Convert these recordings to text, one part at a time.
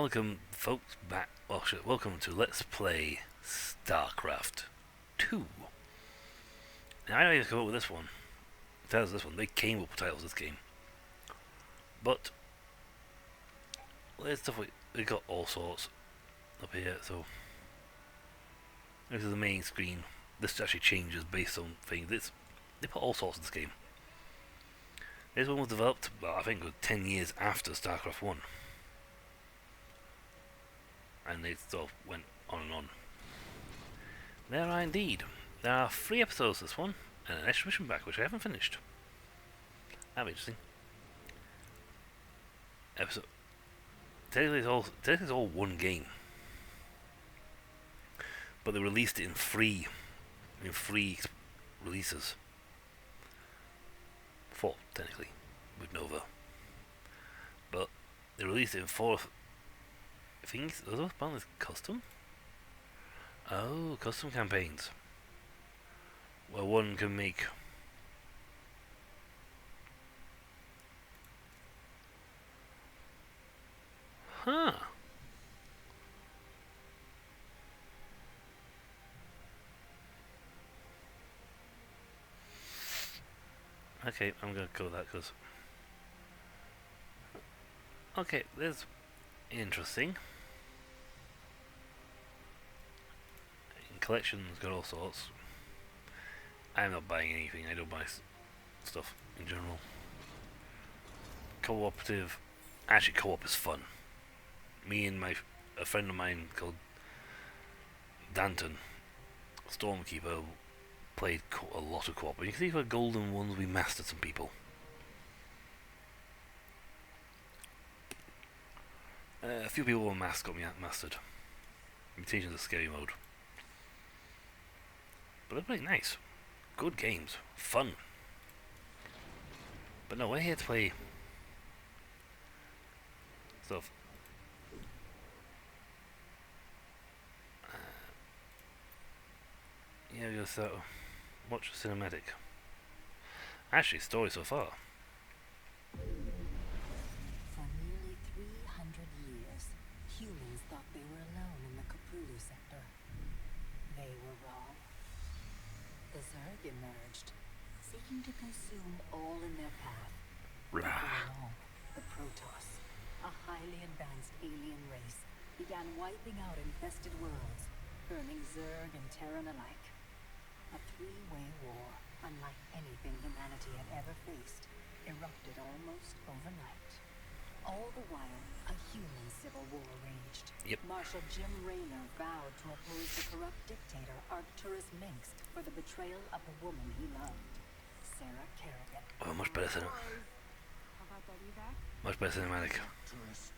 welcome, folks, back. Well, welcome to Let's Play Starcraft 2. Now, I know you come up with this one. Titles this one. They came up with titles this game. But, there's stuff we got all sorts up here, so. This is the main screen. This actually changes based on things. They put all sorts in this game. This one was developed, well, I think it was 10 years after StarCraft 1. And they sort of went on and on. There are indeed. There are 3 episodes this one, and an extra mission back, which I haven't finished. That'll be interesting. Episode. Technically it's all one game. But they released it in three releases. 4, technically, with Nova. But they released it in 4. I think those are custom? Oh, custom campaigns. Where one can make Okay, I'm gonna go with that because okay, there's interesting. Collections got all sorts. I'm not buying anything. I don't buy stuff in general. Cooperative. Actually, co-op is fun. Me and a friend of mine called Danton, Stormkeeper, played a lot of co-op. And you can see for golden ones we mastered some people. A few people were got me mastered. Mutations of Scary Mode. But they're pretty nice. Good games. Fun. But no, we're here to play stuff. Yeah, we're gonna watch the cinematic. Actually, story so far. For nearly 300 years, humans thought they were alone in the Cthulhu sector. They were wrong. The Zerg emerged, seeking to consume all in their path. Before long, the Protoss, a highly advanced alien race, began wiping out infested worlds, burning Zerg and Terran alike. A 3-way war, unlike anything humanity had ever faced, erupted almost overnight. All the while, a human civil war raged. Yep. Marshal Jim Raynor vowed to oppose the corrupt dictator Arcturus Mengsk for the betrayal of the woman he loved, Sarah Kerrigan. Oh, much better much better cinematic. Arcturus,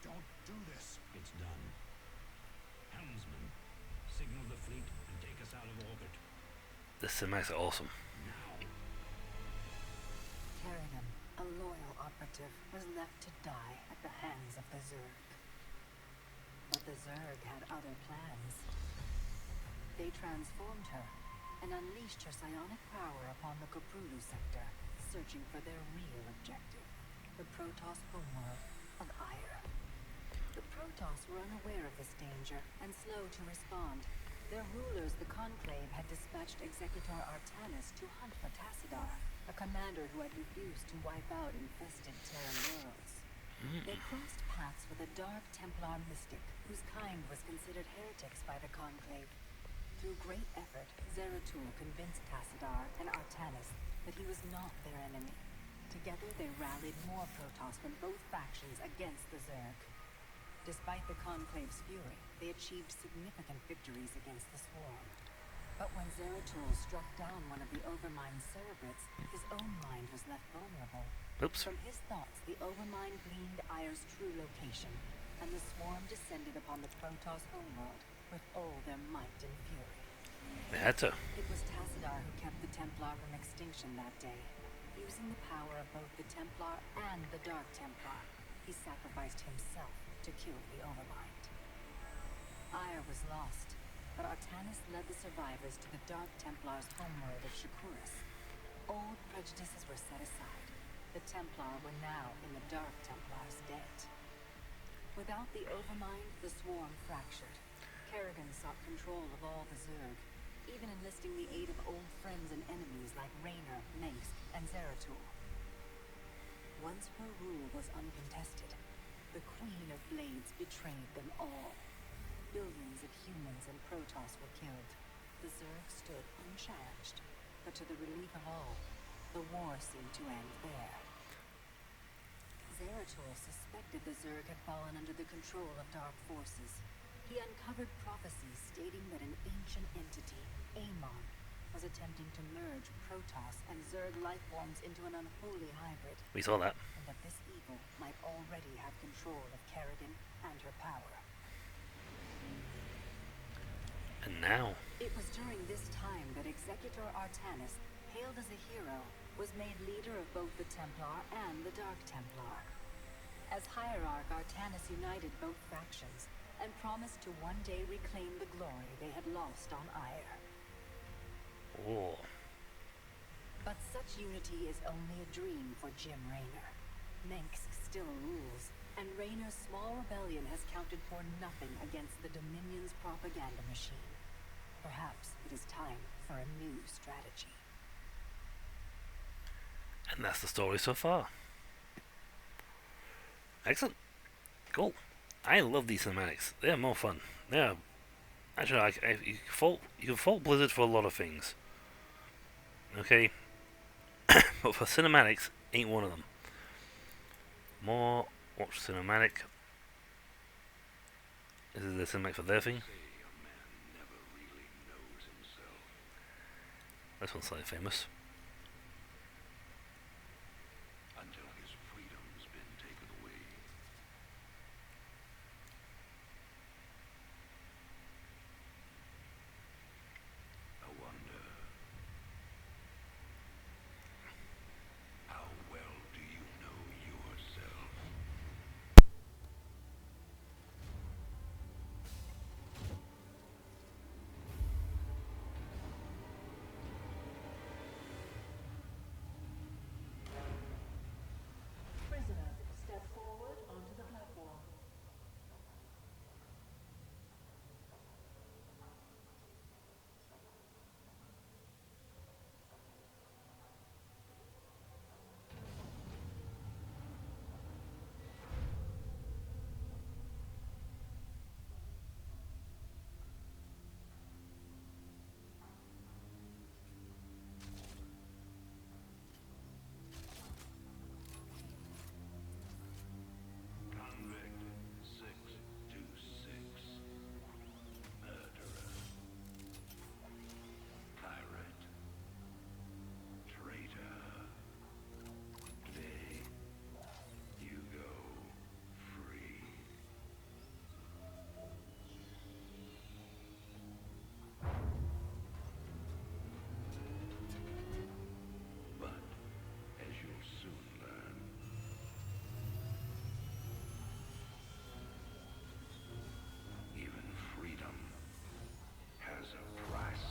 don't do this. It's done. Helmsman, signal the fleet and take us out of orbit. The cinematics are awesome. Now. Kerrigan, a loyal operative, was left to die at the hands of the Zerg. But the Zerg had other plans. They transformed her and unleashed her psionic power upon the Cthulhu sector, searching for their real objective, the Protoss homeworld of Ire. The Protoss were unaware of this danger and slow to respond. Their rulers, the Conclave, had dispatched Executor Artanis to hunt for Tassadar, a commander who had refused to wipe out infested Terran worlds. They crossed paths with a dark Templar mystic, whose kind was considered heretics by the Conclave. Through great effort, Zeratul convinced Tassadar and Artanis that he was not their enemy. Together they rallied more Protoss from both factions against the Zerg. Despite the Conclave's fury, they achieved significant victories against the Swarm. But when Zeratul struck down one of the Overmind's cerebrates, his own mind was left vulnerable. Oops. From his thoughts, the Overmind gleaned Ire's true location, and the Swarm descended upon the Protoss homeworld with all their might and fury. They had to. It was Tassadar who kept the Templar from extinction that day. Using the power of both the Templar and the Dark Templar, he sacrificed himself to kill the Overmind. Ire was lost, but Artanis led the survivors to the Dark Templar's homeworld of Shakuras. Old prejudices were set aside. The Templar were now in the Dark Templar's debt. Without the Overmind, the Swarm fractured. Kerrigan sought control of all the Zerg, even enlisting the aid of old friends and enemies like Raynor, Mengsk, and Zeratul. Once her rule was uncontested, the Queen of Blades betrayed them all. Billions of humans and Protoss were killed. The Zerg stood unchallenged, but to the relief of all, the war seemed to end there. Zeratul suspected the Zerg had fallen under the control of dark forces. He uncovered prophecies stating that an ancient entity, Amon, was attempting to merge Protoss and Zerg lifeforms into an unholy hybrid. We saw that. And that this evil might already have control of Kerrigan and her power. And now... It was during this time that Executor Artanis, hailed as a hero, was made leader of both the Templar and the Dark Templar. As Hierarch, Artanis united both factions and promised to one day reclaim the glory they had lost on Ire. Oh. But such unity is only a dream for Jim Raynor. Mengsk still rules, and Raynor's small rebellion has counted for nothing against the Dominion's propaganda machine. Perhaps it is time for a new strategy. And that's the story so far. Excellent. Cool. I love these cinematics. They're more fun. They're... Actually, you can fault Blizzard for a lot of things. Okay? But for cinematics, ain't one of them. More... Watch cinematic. This is the cinematic for their thing. This one's slightly famous. Until his freedom's been taken away. I wonder, how well do you know yourself? Prisoners, step forward onto the platform. Convict 626. Murderer. Pirate. Traitor. Today, you go free. But, as you'll soon learn, even freedom has a price.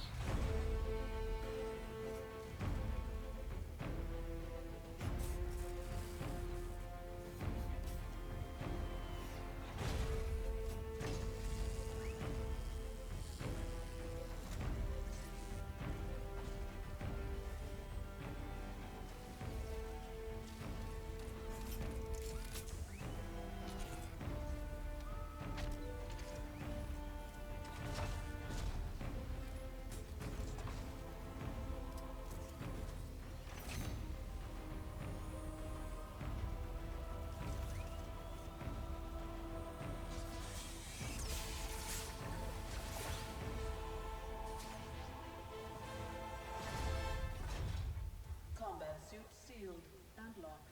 Combat suit sealed and locked.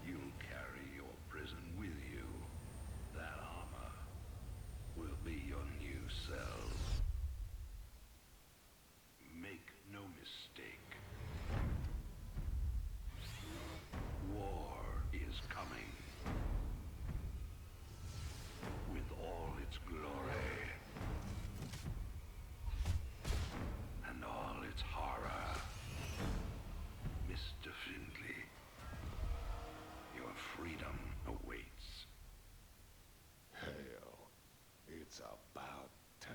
You'll carry your prison with you. That armor will be your new cell. Make no mistake. War is coming. With all its glory. And all its horror. Mr. Findlay, your freedom awaits. It's about time.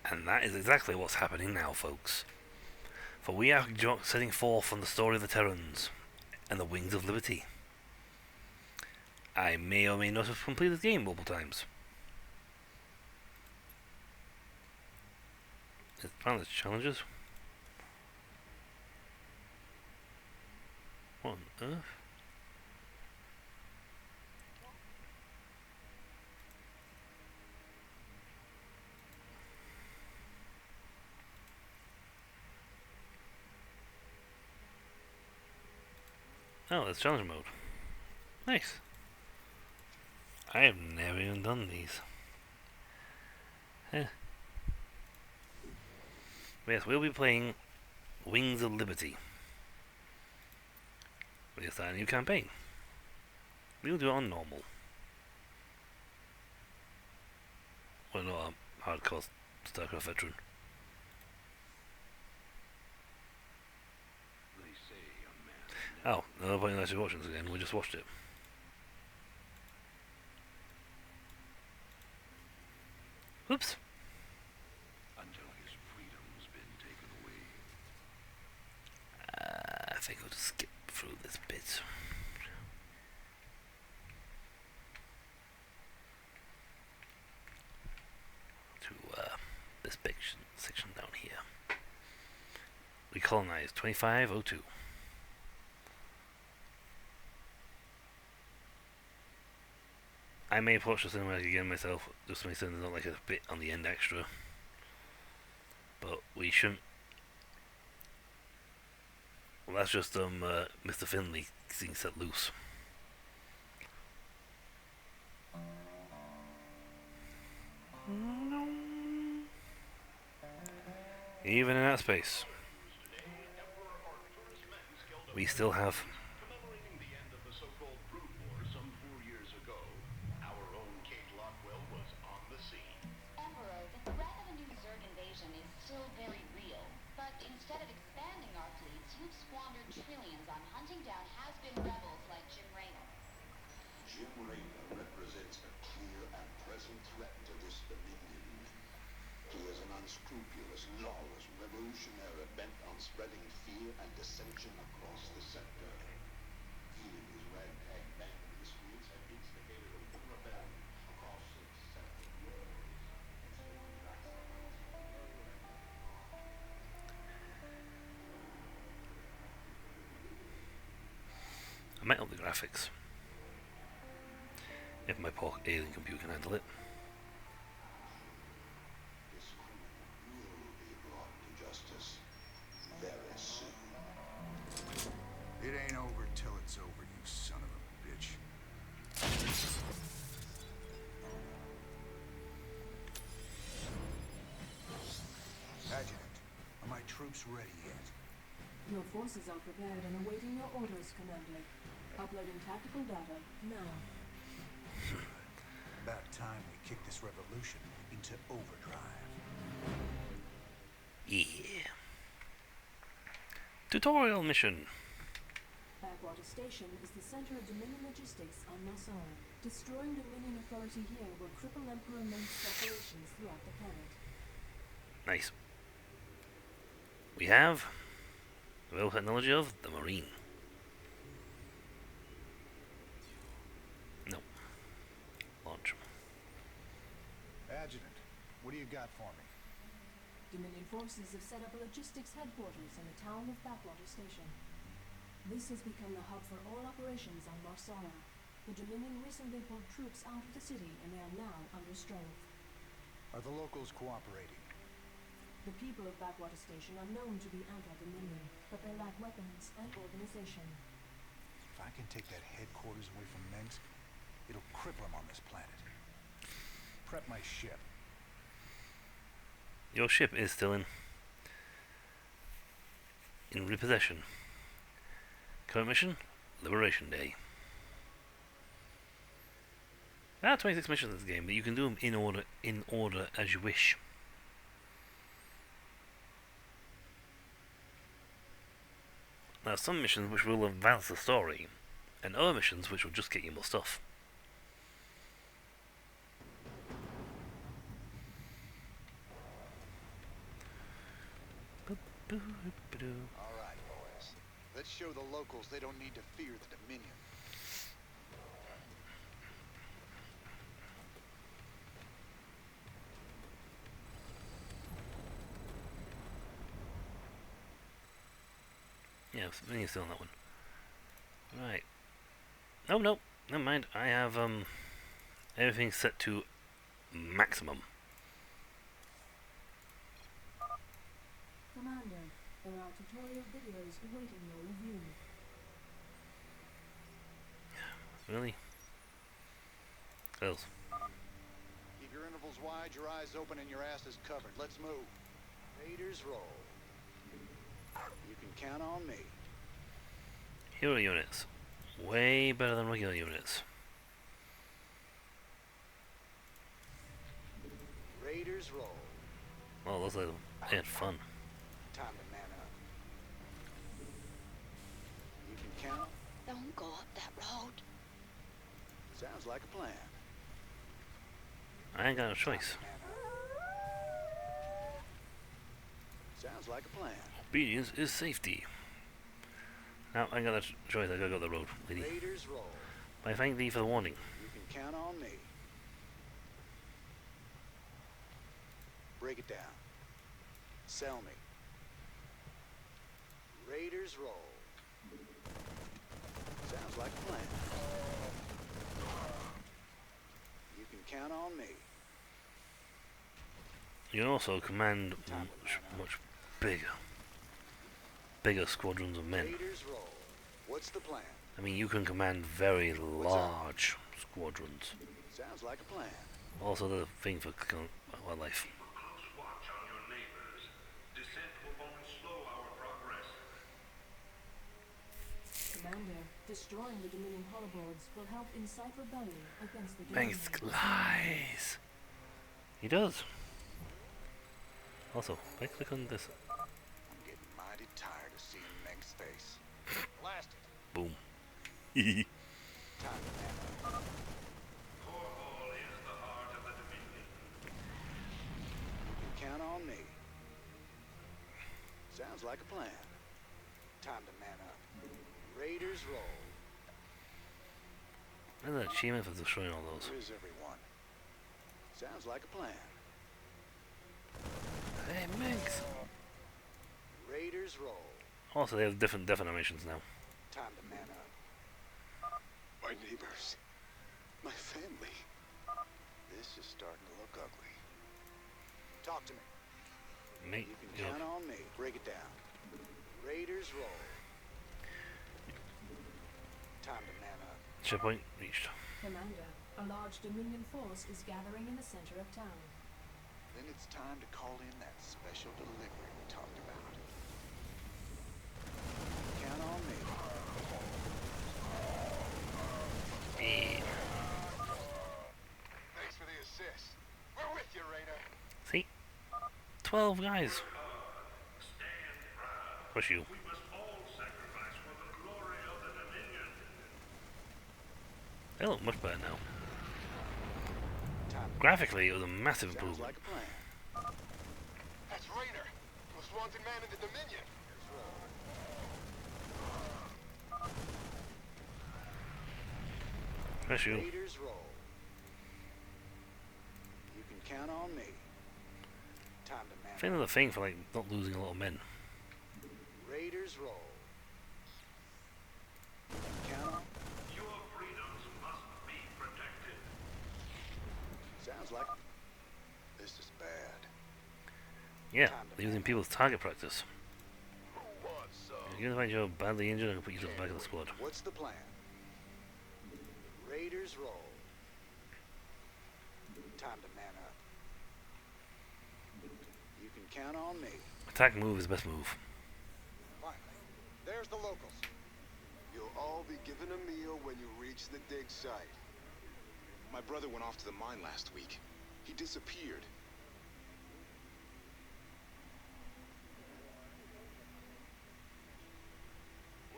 And that is exactly what's happening now, folks. For we are setting forth on the story of the Terrans and the Wings of Liberty. I may or may not have completed the game multiple times. It's found its challenges. What on earth? Oh, that's challenge mode. Nice. I have never even done these. But yes, we'll be playing Wings of Liberty. We'll start a new campaign. We'll do it on normal. Well, not a hardcore Starcraft veteran. They say a man. Oh, no point in actually watching this again. We just watched it. Oops. Until his freedom's been taken away. I think I'll just skip through this bit. To this section down here. We colonize 2502. I may watch the cinematic again myself, just to make sure there's not like a bit on the end extra. But we shouldn't. Well, that's just Mr. Finley being set loose. Even in that space, we still have. Commemorating the end of the so-called Brood War some 4 years ago, our own Kate Lockwell was on the scene. Emperor, the threat of a new Zerg invasion is still very real. But instead of expanding our fleets, you've squandered trillions on hunting down has-been rebels like Jim Raynor. Jim Raynor represents a clear and present threat to this dominion. He is an unscrupulous, lawless revolutionary bent on spreading fear and dissension across the sector. He and his ragtag band of miscreants have instigated open rebellion across 6 separate worlds. I might up the graphics. If my poor alien computer can handle it. This criminal will be brought to justice very soon. It ain't over till it's over, you son of a bitch. Adjutant, are my troops ready yet? Your forces are prepared and awaiting your orders, Commander. Uploading tactical data now. About time we kick this revolution into overdrive. Yeah. Tutorial mission. Backwater Station is the center of Dominion logistics on Marsara. Destroying Dominion authority here will cripple Emperor Meng's operations throughout the planet. Nice. We have the available technology of the Marine. No. Launch. Adjutant, what do you got for me? Dominion forces have set up a logistics headquarters in the town of Backwater Station. This has become the hub for all operations on Marsara. The Dominion recently pulled troops out of the city and they are now under strength. Are the locals cooperating? The people of Backwater Station are known to be anti-Dominion, but they lack weapons and organization. If I can take that headquarters away from Mengsk, it'll cripple him on this planet. Prep my ship. Your ship is still in. in repossession. Current mission, Liberation Day. There are 26 missions in this game, but you can do them in order as you wish. There are some missions which will advance the story, and other missions which will just get you more stuff. Alright, boys. Let's show the locals they don't need to fear the Dominion. Yeah, you're still on that one. Right. Oh no, never mind. I have everything set to maximum. Commander, there are tutorial videos awaiting your review. Really? Close. Keep your intervals wide, your eyes open, and your ass is covered. Let's move. Raiders roll. You can count on me. Hero units. Way better than regular units. Raiders roll. Well, those are they had fun. Time to man up. You can count. Don't go up that road. Sounds like a plan. I ain't got no choice. Man up. Sounds like a plan. Obedience is safety. Now I got a choice. I gotta go the road, lady. Raiders roll. I thank thee for the warning. You can count on me. Break it down. Sell me. Raiders roll. Sounds like a plan. You can count on me. You can also command much bigger squadrons of men. Raiders roll. What's the plan? I mean, you can command very large squadrons. Sounds like a plan. Also, the thing for wildlife. Keep a close watch on your neighbors. Descent will only slow our progress. Commander, destroying the Dominion holoboards will help incite rebellion against the Dominion. Banks lies. He does. Also, if I click on this, I'm getting mighty tired of seeing Meg's face. Blast it. boom. Time to man up. Cornwall is the heart of the Dominion. You can count on me. Sounds like a plan. Time to man up. Raiders roll. There's an achievement for destroying all those. Where's everyone? Sounds like a plan. Hey, Minx. Raiders roll. Also, they have different animations now. Time to man up. My neighbors. My family. This is starting to look ugly. Talk to me. Mate, You can count on me. Break it down. Raiders roll. Time to man up. checkpoint reached. Commander, a large Dominion force is gathering in the center of town. Then it's time to call in that special delivery we talked about. Count on me. Yeah. Thanks for the assist. We're with you, Raider. See? 12 guys. Stand proud. Push you. We must all sacrifice for the glory of the Dominion. They look much better now. Time to Graphically, it was a massive Sounds improvement. like a plan. That's Raider, most wanted man in the Dominion. Push you. Raiders roll. You can count on me. Time to I man think there's a thing for like not losing a lot of men. Raiders roll. You can count on. Your freedoms must be protected. Sounds like this is bad. Yeah, they're using people as target practice. Who wants some? If you're gonna find you're badly injured, I'm gonna put you to the back of the squad. What's the plan? Raiders roll. Time to man up. You can count on me. Attack move is the best move. Finally. all be given a meal when you reach the dig site. My brother went off to the mine last week. He disappeared.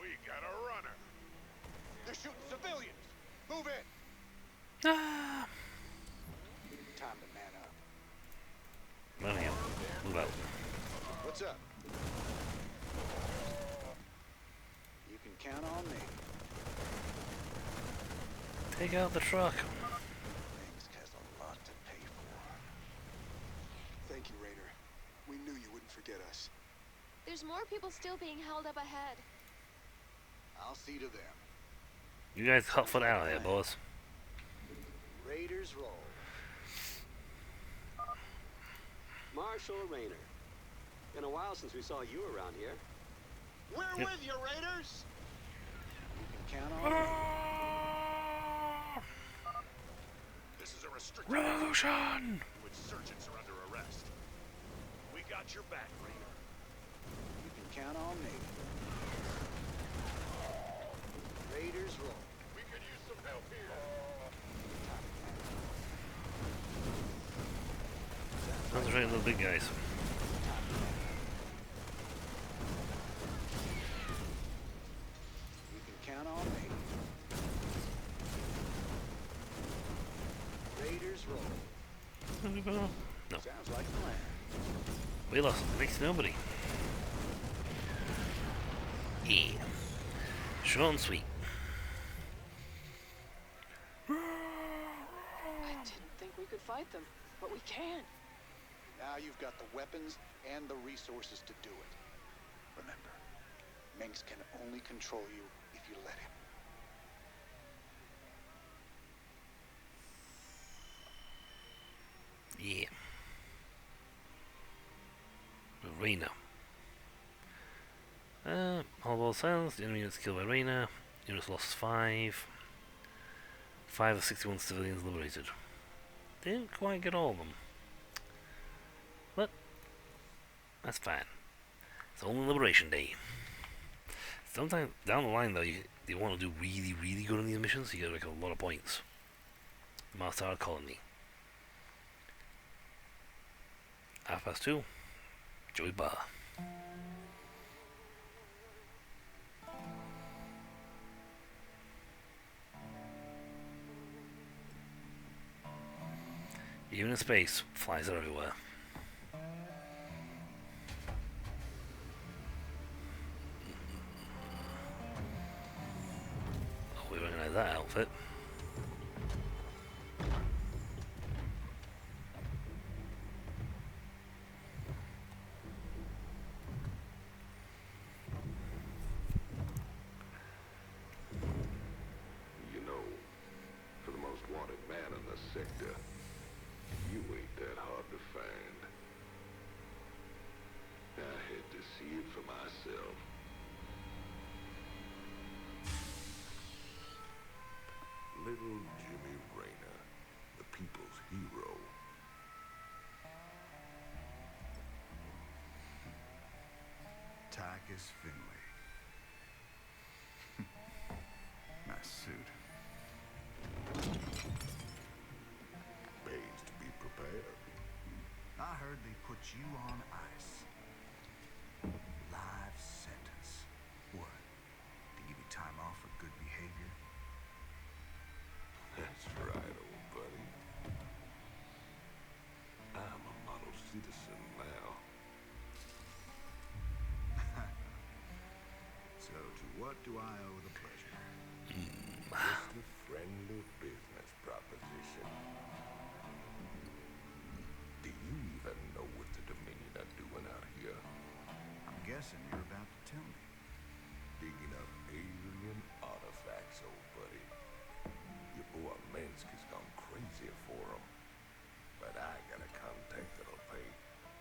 We got a runner. They're shooting civilians. Move in. Ah! Time to man up. Well, yeah. Move out. What's up? You can count on me. Take out the truck. Things has a lot to pay for. Thank you, Rainer. We knew you wouldn't forget us. There's more people still being held up ahead. I'll see to them. You guys hot foot out of here, boys. Raiders roll. Marshal Rainer. Been a while since we saw you around here. We're with you, Raiders. You can count on me. This is a restricted Revolution! Insurgents are under arrest. We got your back, Rainer. You can count on me. Raiders roll. We could use some help here. Concentrate on the big guys. You can count on me. Raiders roll. No. Sounds like a plan. We lost next to nobody. Yeah. Short and sweet. I didn't think we could fight them, but we can. Now you've got the weapons and the resources to do it. Remember, Minx can only control you if you let him. Yeah. Arena. All silence. The enemy units killed by Reina. Units lost 5. 5 of 61 civilians liberated. Didn't quite get all of them. But that's fine. It's only Liberation Day. Sometimes down the line though, you want to do really, really good on these missions, you get like a lot of points. Master Colony. 2:30. Joy Bar. Even in space, flies are everywhere. Oh, we recognize that outfit. You know, for the most wanted man in the sector, you ain't that hard to find. I had to see it for myself. Little Jimmy Raynor, the people's hero. Tychus Finley. Nice suit. Pays to be prepared. I heard they put you on ice. Life sentence. What? To give you time off for good behavior? That's right, old buddy. I'm a model citizen now. So to what do I owe the pleasure? Just a friendly business proposition. Do you even know what the Dominion are doing out here? I'm guessing you're about to tell me. Digging up alien artifacts, old buddy. Your boy Minsk has gone crazy for them. But I got a contact that'll pay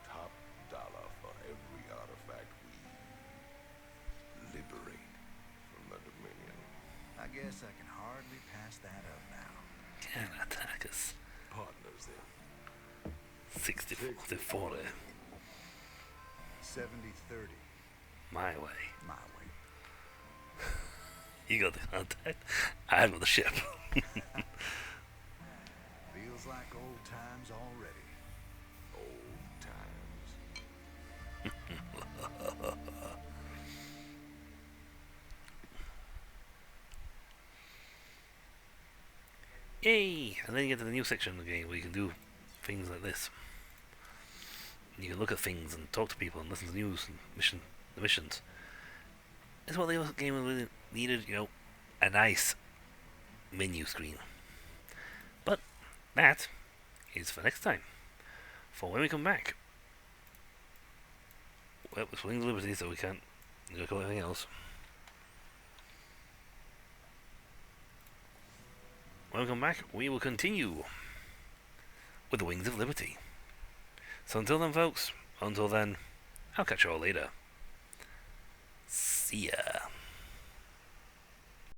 top dollar for every artifact we liberate from the Dominion. I guess I can hardly pass that up now. Can attack us. Partners then. 60-40. 70-30. My way. My way. You got the contact. I've got the ship. Feels like old times already. Old times. Yay! And then you get to the new section of the game where you can do things like this. You can look at things and talk to people and listen to news and the missions. It's what the other game really needed, a nice menu screen. But that is for next time. For when we come back. Well, we're swinging Liberty, so we can't look at anything else. When we come back, we will continue with the Wings of Liberty. So until then, folks, I'll catch you all later. See ya.